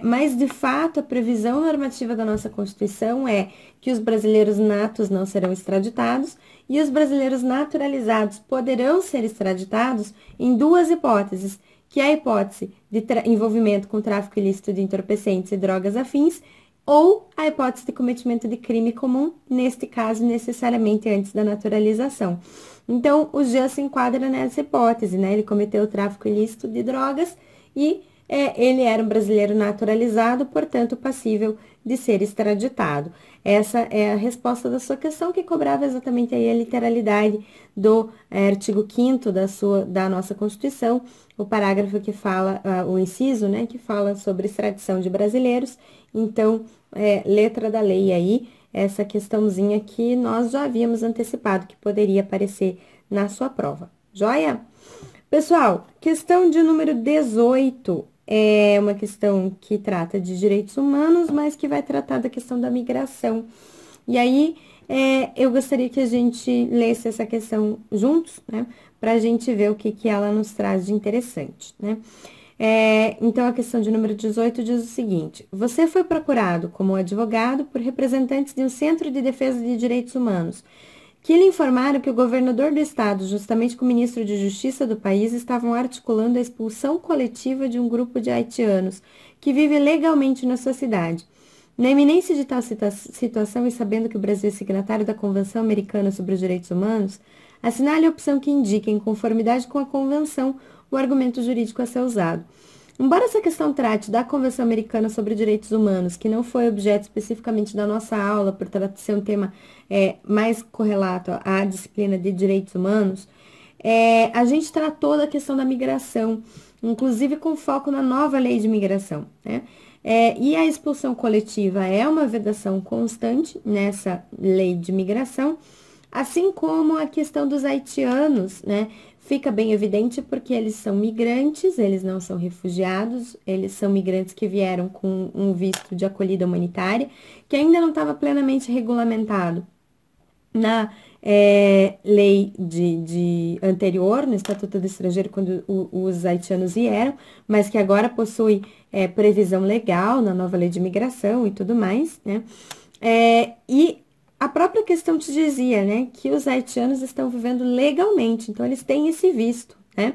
Mas, de fato, a previsão normativa da nossa Constituição é que os brasileiros natos não serão extraditados e os brasileiros naturalizados poderão ser extraditados em duas hipóteses, que é a hipótese de envolvimento com tráfico ilícito de entorpecentes e drogas afins, ou a hipótese de cometimento de crime comum, neste caso, necessariamente antes da naturalização. Então, o Jean se enquadra nessa hipótese, né? Ele cometeu o tráfico ilícito de drogas e ele era um brasileiro naturalizado, portanto, passível de ser extraditado. Essa é a resposta da sua questão, que cobrava exatamente aí a literalidade do artigo 5º da nossa Constituição, o parágrafo que fala, o inciso, né, que fala sobre extradição de brasileiros. Então, letra da lei aí, essa questãozinha que nós já havíamos antecipado, que poderia aparecer na sua prova. Joia? Pessoal, questão de número 18 é uma questão que trata de direitos humanos, mas que vai tratar da questão da migração. E aí, eu gostaria que a gente lesse essa questão juntos, né, para a gente ver o que ela nos traz de interessante, né? Então, a questão de número 18 diz o seguinte: você foi procurado como advogado por representantes de um Centro de Defesa de Direitos Humanos, que lhe informaram que o governador do estado, justamente com o ministro de Justiça do país, estavam articulando a expulsão coletiva de um grupo de haitianos que vive legalmente na sua cidade. Na iminência de tal situação e sabendo que o Brasil é signatário da Convenção Americana sobre os Direitos Humanos, assinale a opção que indica, em conformidade com a Convenção, o argumento jurídico a ser usado. Embora essa questão trate da Convenção Americana sobre Direitos Humanos, que não foi objeto especificamente da nossa aula, por tratar de ser um tema mais correlato à disciplina de Direitos Humanos, a gente tratou da questão da migração, inclusive com foco na nova lei de migração, né? E a expulsão coletiva é uma vedação constante nessa lei de migração, assim como a questão dos haitianos, né? Fica bem evidente porque eles são migrantes, eles não são refugiados, eles são migrantes que vieram com um visto de acolhida humanitária, que ainda não estava plenamente regulamentado na lei anterior, no Estatuto do Estrangeiro, quando os haitianos vieram, mas que agora possui previsão legal na nova lei de imigração e tudo mais, né? E a própria questão te dizia, né, que os haitianos estão vivendo legalmente, então eles têm esse visto, né?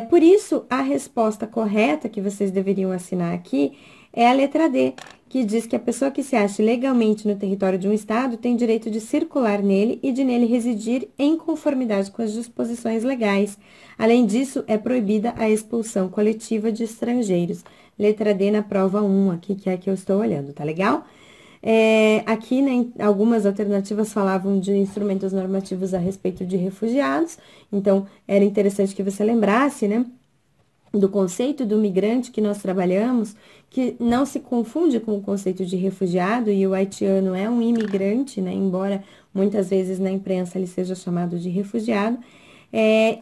Por isso, a resposta correta que vocês deveriam assinar aqui é a letra D, que diz que a pessoa que se acha legalmente no território de um estado tem direito de circular nele e de nele residir em conformidade com as disposições legais. Além disso, é proibida a expulsão coletiva de estrangeiros. Letra D na prova 1 aqui, que é a que eu estou olhando, tá legal? Aqui, né, algumas alternativas falavam de instrumentos normativos a respeito de refugiados, então era interessante que você lembrasse, né, do conceito do migrante que nós trabalhamos, que não se confunde com o conceito de refugiado, e o haitiano é um imigrante, né, embora muitas vezes na imprensa ele seja chamado de refugiado,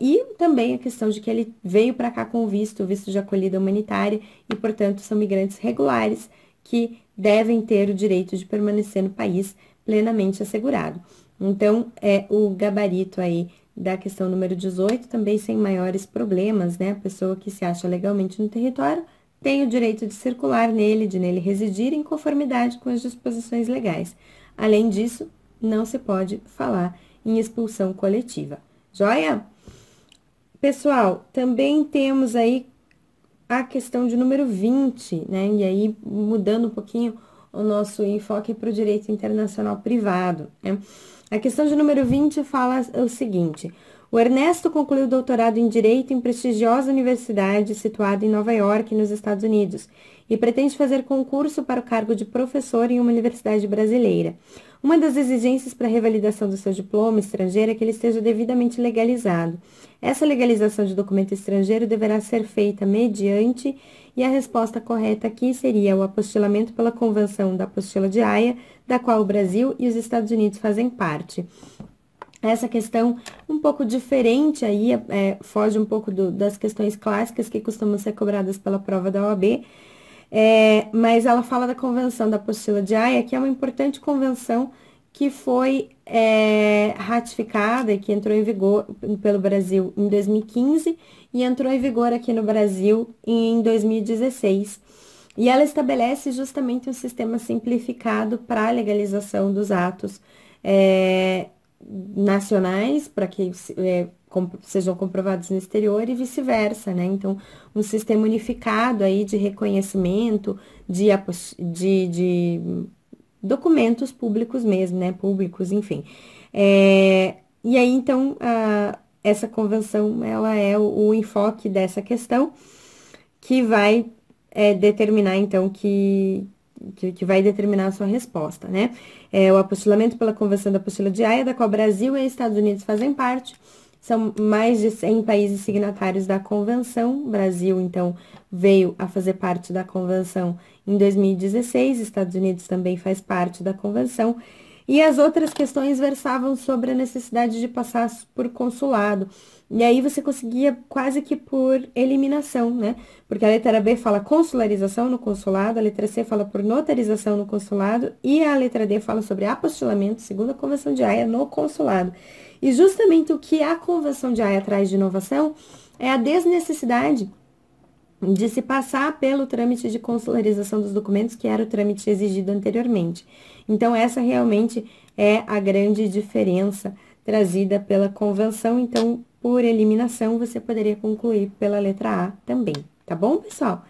e também a questão de que ele veio para cá com visto de acolhida humanitária, e, portanto, são migrantes regulares que devem ter o direito de permanecer no país plenamente assegurado. Então, o gabarito aí da questão número 18, também sem maiores problemas, né? A pessoa que se acha legalmente no território tem o direito de circular nele, de nele residir em conformidade com as disposições legais. Além disso, não se pode falar em expulsão coletiva. Joia? Pessoal, também temos aí a questão de número 20, né? E aí, mudando um pouquinho o nosso enfoque para o direito internacional privado, né? A questão de número 20 fala o seguinte: o Ernesto concluiu doutorado em Direito em prestigiosa universidade situada em Nova York, nos Estados Unidos, e pretende fazer concurso para o cargo de professor em uma universidade brasileira. Uma das exigências para a revalidação do seu diploma estrangeiro é que ele esteja devidamente legalizado. Essa legalização de documento estrangeiro deverá ser feita mediante, e a resposta correta aqui seria o apostilamento pela Convenção da Apostila de Haia, da qual o Brasil e os Estados Unidos fazem parte. Essa questão um pouco diferente aí, foge um pouco das questões clássicas que costumam ser cobradas pela prova da OAB, mas ela fala da Convenção da Apostila de Haia, que é uma importante convenção que foi ratificada e que entrou em vigor pelo Brasil em 2015 e entrou em vigor aqui no Brasil em 2016. E ela estabelece justamente um sistema simplificado para a legalização dos atos nacionais, para que sejam comprovados no exterior e vice-versa, né? Então, um sistema unificado aí de reconhecimento de documentos públicos mesmo, né? Públicos, enfim. E aí, então, essa convenção, ela é o enfoque dessa questão que vai determinar, então, que vai determinar a sua resposta, né? O apostilamento pela Convenção da Apostila de Haia, da qual Brasil e Estados Unidos fazem parte. São mais de 100 países signatários da Convenção. O Brasil, então, veio a fazer parte da Convenção em 2016. Estados Unidos também faz parte da Convenção. E as outras questões versavam sobre a necessidade de passar por consulado. E aí você conseguia quase que por eliminação, né? Porque a letra B fala consularização no consulado, a letra C fala por notarização no consulado e a letra D fala sobre apostilamento, segundo a Convenção de Haia, no consulado. E justamente o que a Convenção de Haia traz de inovação é a desnecessidade de se passar pelo trâmite de consularização dos documentos, que era o trâmite exigido anteriormente. Então, essa realmente é a grande diferença trazida pela Convenção. Então, por eliminação, você poderia concluir pela letra A também, tá bom, pessoal?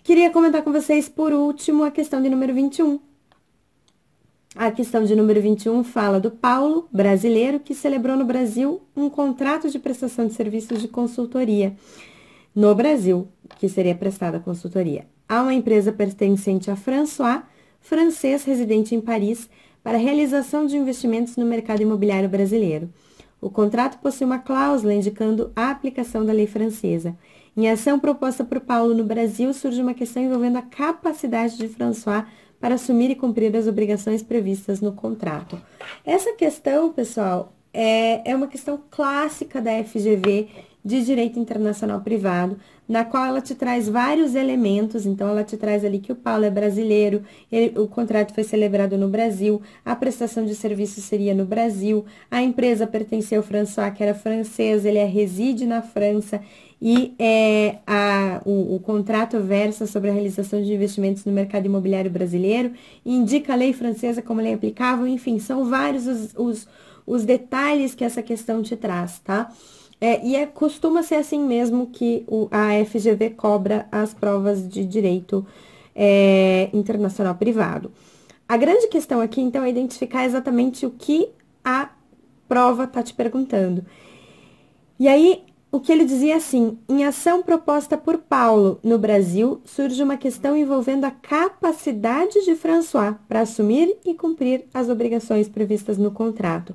Queria comentar com vocês, por último, a questão de número 21. A questão de número 21 fala do Paulo, brasileiro, que celebrou no Brasil um contrato de prestação de serviços de consultoria no Brasil, que seria prestada a consultoria a uma empresa pertencente a François, francês residente em Paris, para a realização de investimentos no mercado imobiliário brasileiro. O contrato possui uma cláusula indicando a aplicação da lei francesa. Em ação proposta por Paulo no Brasil, surge uma questão envolvendo a capacidade de François para assumir e cumprir as obrigações previstas no contrato. Essa questão, pessoal, é uma questão clássica da FGV de Direito Internacional Privado, na qual ela te traz vários elementos. Então, ela te traz ali que o Paulo é brasileiro, o contrato foi celebrado no Brasil, a prestação de serviços seria no Brasil, a empresa pertenceu ao François, que era francês, ele reside na França, e o contrato versa sobre a realização de investimentos no mercado imobiliário brasileiro, indica a lei francesa como lei aplicável, enfim, são vários os detalhes que essa questão te traz, tá? Costuma ser assim mesmo que a FGV cobra as provas de direito internacional privado. A grande questão aqui, então, é identificar exatamente o que a prova está te perguntando. E aí, o que ele dizia assim: em ação proposta por Paulo no Brasil, surge uma questão envolvendo a capacidade de François para assumir e cumprir as obrigações previstas no contrato.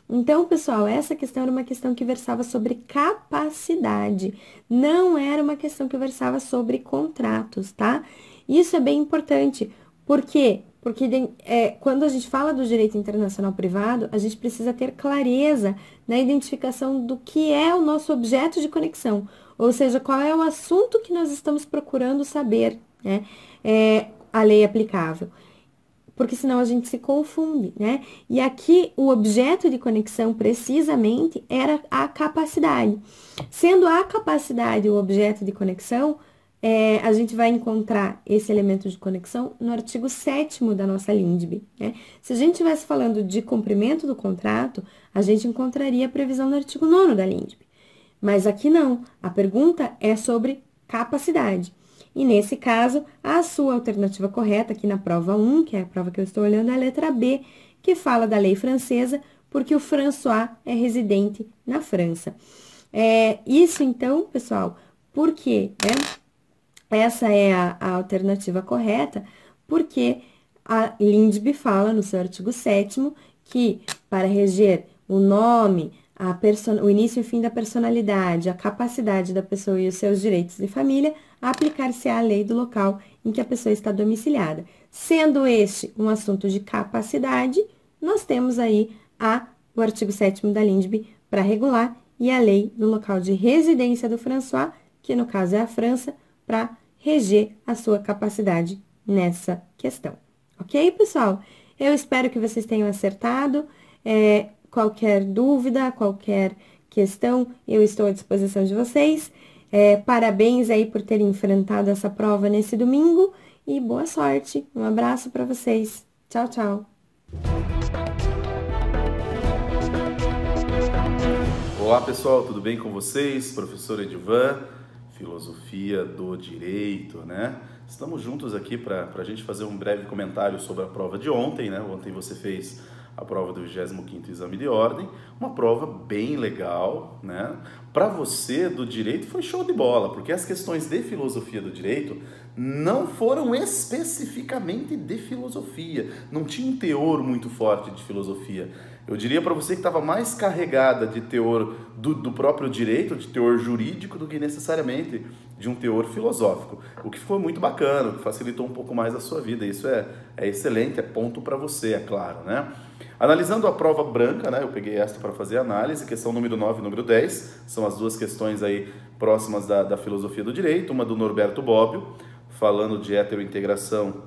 Então, pessoal, essa questão era uma questão que versava sobre capacidade, não era uma questão que versava sobre contratos, tá? Isso é bem importante. Por quê? Porque quando a gente fala do direito internacional privado, a gente precisa ter clareza na identificação do que é o nosso objeto de conexão, ou seja, qual é o assunto que nós estamos procurando saber, né? A lei aplicável. Porque senão a gente se confunde, né? E aqui o objeto de conexão, precisamente, era a capacidade. Sendo a capacidade o objeto de conexão, a gente vai encontrar esse elemento de conexão no artigo 7º da nossa LINDB, né? Se a gente estivesse falando de cumprimento do contrato, a gente encontraria a previsão no artigo 9º da LINDB. Mas aqui não, a pergunta é sobre capacidade. E nesse caso, a sua alternativa correta aqui na prova 1, que é a prova que eu estou olhando, é a letra B, que fala da lei francesa, porque o François é residente na França. Isso então, pessoal, por quê? Essa é a alternativa correta, porque a LINDB fala no seu artigo 7º que para reger o nome, o início e fim da personalidade, a capacidade da pessoa e os seus direitos de família, aplicar-se-á a lei do local em que a pessoa está domiciliada. Sendo este um assunto de capacidade, nós temos aí o artigo 7º da LINDB para regular e a lei do local de residência do François, que no caso é a França, para reger a sua capacidade nessa questão. Ok, pessoal? Eu espero que vocês tenham acertado. Qualquer dúvida, qualquer questão, eu estou à disposição de vocês. Parabéns aí por terem enfrentado essa prova nesse domingo e boa sorte. Um abraço para vocês. Tchau, tchau. Olá pessoal, tudo bem com vocês? Professor Edivan, Filosofia do Direito, né? Estamos juntos aqui para a gente fazer um breve comentário sobre a prova de ontem, né? Ontem você fez a prova do 25º Exame de Ordem, uma prova bem legal, né? Para você do direito foi show de bola, porque as questões de filosofia do direito não foram especificamente de filosofia, não tinha um teor muito forte de filosofia. Eu diria para você que estava mais carregada de teor do próprio direito, de teor jurídico, do que necessariamente de um teor filosófico. O que foi muito bacana, o que facilitou um pouco mais a sua vida. Isso é excelente, é ponto para você, é claro, né? Analisando a prova branca, né? Eu peguei esta para fazer a análise, questão número 9 e número 10, são as duas questões aí próximas da filosofia do direito, uma do Norberto Bobbio, falando de heterointegração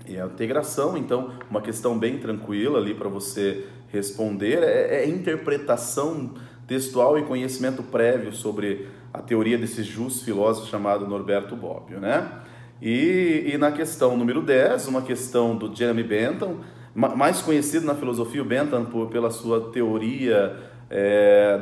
e a integração, então uma questão bem tranquila ali para você responder, é interpretação textual e conhecimento prévio sobre a teoria desse justo filósofo chamado Norberto Bobbio, né? E na questão número 10, uma questão do Jeremy Bentham, mais conhecido na filosofia, o Bentham pela sua teoria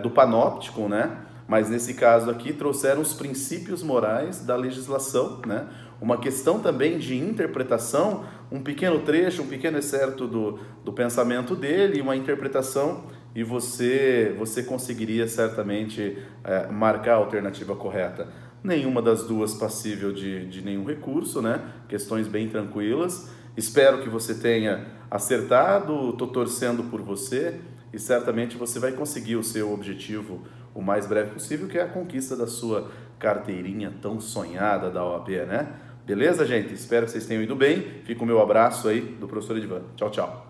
do panóptico, né? Mas nesse caso aqui trouxeram os princípios morais da legislação, né? Uma questão também de interpretação, um pequeno trecho, um pequeno excerto do pensamento dele, uma interpretação, e você conseguiria certamente marcar a alternativa correta. Nenhuma das duas passível de nenhum recurso, né? Questões bem tranquilas. Espero que você tenha acertado, estou torcendo por você e certamente você vai conseguir o seu objetivo o mais breve possível, que é a conquista da sua carteirinha tão sonhada da OAB, né? Beleza, gente? Espero que vocês tenham ido bem. Fica o meu abraço aí do professor Edivan. Tchau, tchau.